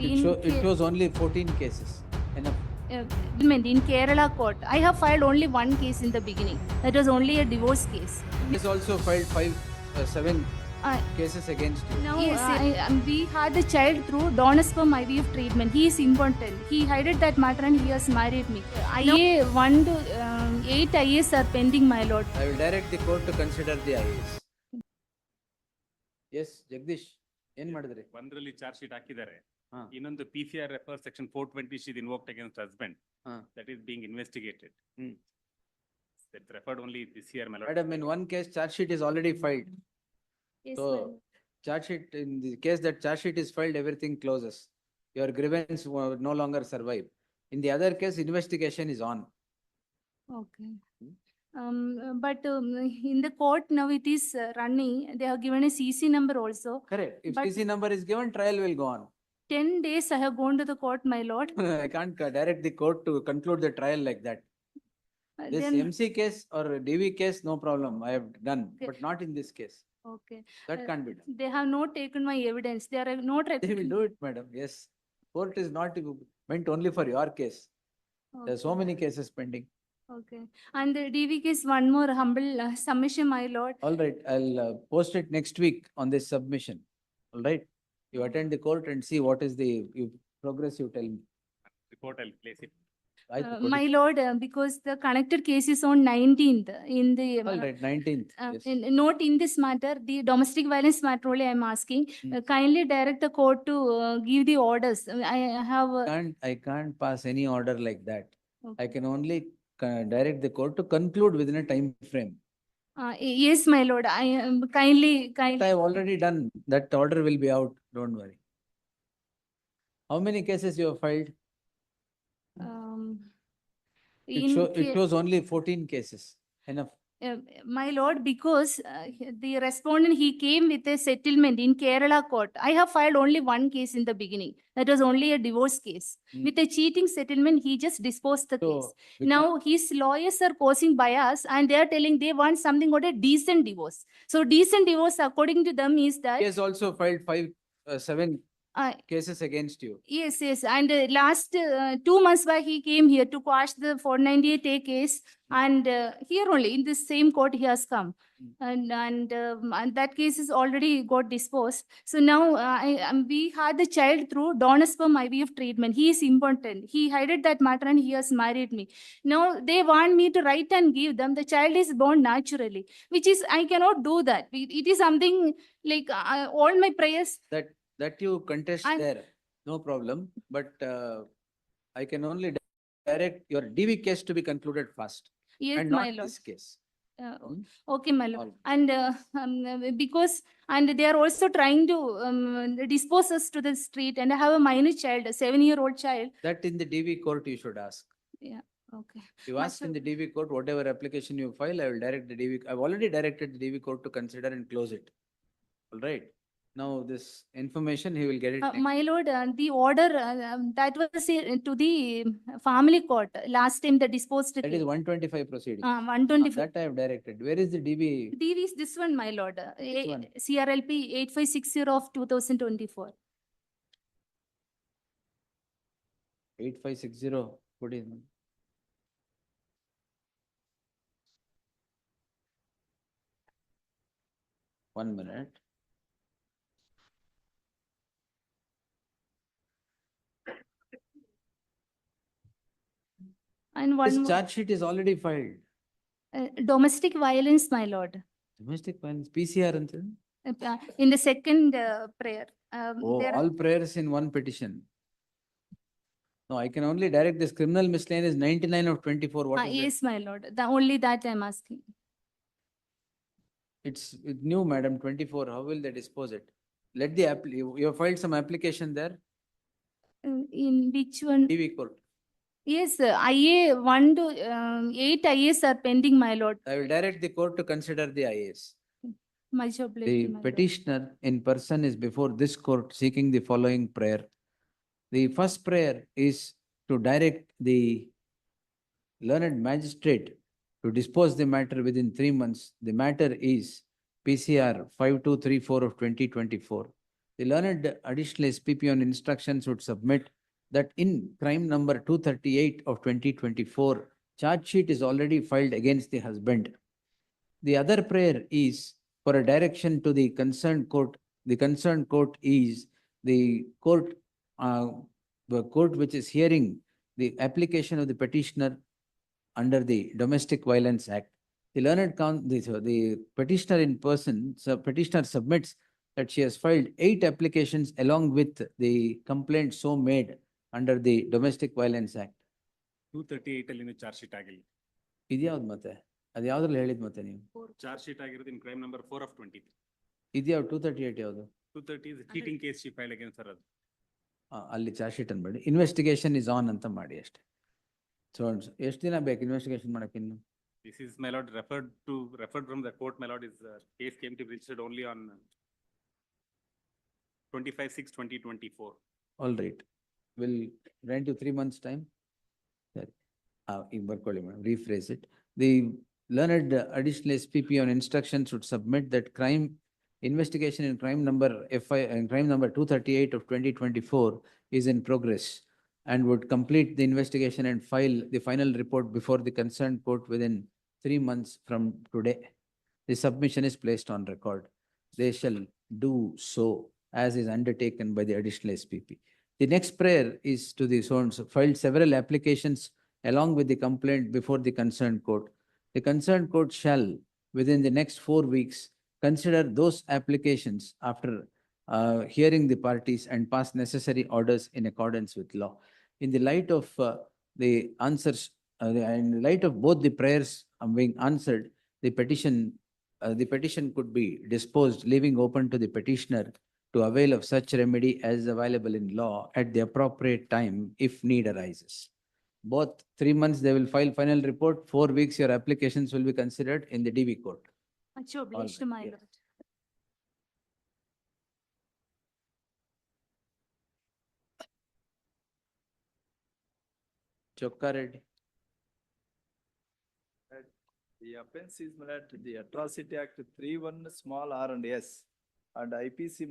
It shows only 14 cases. Enough. In Kerala court, I have filed only one case in the beginning. That was only a divorce case. He's also filed 7 Uh, cases against you. Now, we had the child through donor sperm IVF treatment. He is impotent. He hid that matter and he has married me. IA 1 to 8 IAs are pending, my lord. I will direct the court to consider the IAs. Yes, Jagdish. ಏನ್ ಮಾಡಿದ್ರಿ? ಒಂದರಲ್ಲಿ charge sheet ಹಾಕಿದ್ದಾರೆ. ಹಾ. ಇನ್ನೊಂದು PCR refers section 420 is invoked against husband. ಹಾ. That is being investigated. Hmm. That's referred only this year, my lord. Madam, in one case, charge sheet is already filed. Yes, So, charge sheet, in the case that charge sheet is filed, everything closes. Your grievance will no longer survive. In the other case, investigation is on. Okay. But in the court now it is running. They have given a CC number also. Correct. If But- CC number is given, trial will go on. 10 days I have gone to the court, my lord. I can't direct the court to conclude the trial like that. This Then, MC case or DV case, no problem, I have done, Okay. but not in this case. okay. That can't be done. They have not taken my evidence. They are not. They will do it, madam, yes. Court is not meant only for your case. There are so many cases pending. Okay. And the DV case, one more humble submission, my lord. All right, I'll post it next week on this submission. All right? You attend the court and see what is the progress you tell me. Report, I'll place it. My lord, because the connected case is on 19th in the. All right, 19th. Yes. Not in this matter, the domestic violence matter only I am asking. Hmm. Kindly direct the court to give the orders. I have. I can't pass any order like that. Okay. I can only direct the court to conclude within a time frame. Yes, my lord, I kindly. I have already done. That order will be out, don't worry. How many cases you have filed? It shows only 14 cases. Enough. My lord, because the respondent, he came with a settlement in Kerala court. I have filed only one case in the beginning. That was only a divorce case. Hmm. With a cheating settlement, he just disposed the case. So, because- Now his lawyers are causing bias and they are telling they want something called a decent divorce. So decent divorce according to them is that. he has also filed 7 uh, cases against you. Yes, yes. And last 2 months back, he came here to quash the 498A case. And here only in this same court, he has come. And that case is already got disposed. So now we had the child through donor sperm IVF treatment. He is impotent. He hid that matter and he has married me. Now they want me to write and give them. The child is born naturally, which is, I cannot do that. It is something like all my prayers. That you contest And- there, no problem, but I can only direct your DV case to be concluded fast Yes, and my not lord. this case. Okay, my lord. All. And because, and they are also trying to dispose us to the street, and I have a minor child, a 7-year-old child. That in the DV court you should ask. Okay. You Much ask in the DV court, whatever application you file, I will direct the DV. I've already directed the DV court to consider and close it. All right. Now this information, he will get it. next. My lord, the order that was to the family court last time, the disposed. That is 125 proceedings. 124. That I have directed. Where is the DV? DV is this one, my lord. Which one? CRLP 8560 of 2024. 8560, put in. One minute. And one This more, charge sheet is already filed. domestic violence, my lord. Domestic violence, PCR and In the second prayer. oh, there are- all prayers in one petition. No, I can only direct this criminal miscellaneous 99 of 24. What is it? Yes, my lord. Only that I'm asking. It's new, madam, 24. How will they dispose it? Let the you have filed some application there, In which one? DV court. Yes, IA 1 to 8 IAs are pending, my lord. I will direct the court to consider the IAs. Much obliged, The my lord. petitioner in person is before this court seeking the following prayer. The first prayer is to direct the learned magistrate to dispose the matter within 3 months. The matter is PCR 5234 of 2024. The learned additional SPP on instructions would submit that in crime number 238 of 2024, charge sheet is already filed against the husband. The other prayer is for a direction to the concerned court. The concerned court is the court which is hearing the application of the petitioner under the Domestic Violence Act. The the petitioner in person, petitioner submits that she has filed 8 applications along with the complaint so made under the Domestic Violence Act. 238 ಅಲ್ಲಿ charge sheet ಆಗಿಲ್ಲ. ಇದ್ಯಾವ್ದು ಮತ್ತೆ? ಅದು ಯಾವ್ದ್ರಲ್ಲಿ ಹೇಳಿದ್ ಮತ್ತೆ ನೀವು? Charge sheet ಆಗಿರೋದು in crime number 4 of 20. ಇದ್ಯಾವ್ದು 238 ಯಾವುದು? 230 is cheating case she filed against her husband. ಅಲ್ಲಿ ಚಾರ್ಜ್ ಶೀಟ್ ಅನ್ಬೇಡಿ, ಇನ್ವೆಸ್ಟಿಗೇಷನ್ ಇಸ್ ಆನ್ ಅಂತ ಮಾಡಿ ಅಷ್ಟೇ. ಸೊ ಎಷ್ಟು ದಿನ ಬೇಕು ಇನ್ವೆಸ್ಟಿಗೇಷನ್ ಮಾಡಕ್ಕೆ ಇನ್ನು? This is, my lord, referred from the court, my lord, is case came to be registered only on 25/6/2024. All right. Will grant you 3 months time? ಸರಿ. ಈಗ ಬರ್ಕೊಳ್ಳಿ madam, rephrase it. The learned additional SPP on instructions should submit that crime investigation in crime number 238 of 2024 is in progress and would complete the investigation and file the final report before the concerned court within 3 months from today. The submission is placed on record. They shall do so as is undertaken by the additional SPP. The next prayer is to the sons filed several applications along with the complaint before the concerned court. The concerned court shall, within the next 4 weeks, consider those applications after hearing the parties and pass necessary orders in accordance with law. In the light of the answers, in the light of both the prayers being answered, the petition could be disposed, leaving open to the petitioner to avail of such remedy as available in law at the appropriate time if need arises. Both 3 months they will file final report, 4 weeks your applications will be considered in the DV court. Much obliged, right, my yes. lord. Chokka Reddy. The offense is, my lord, the Atrocity Act 3(1) small r and s and IPC, my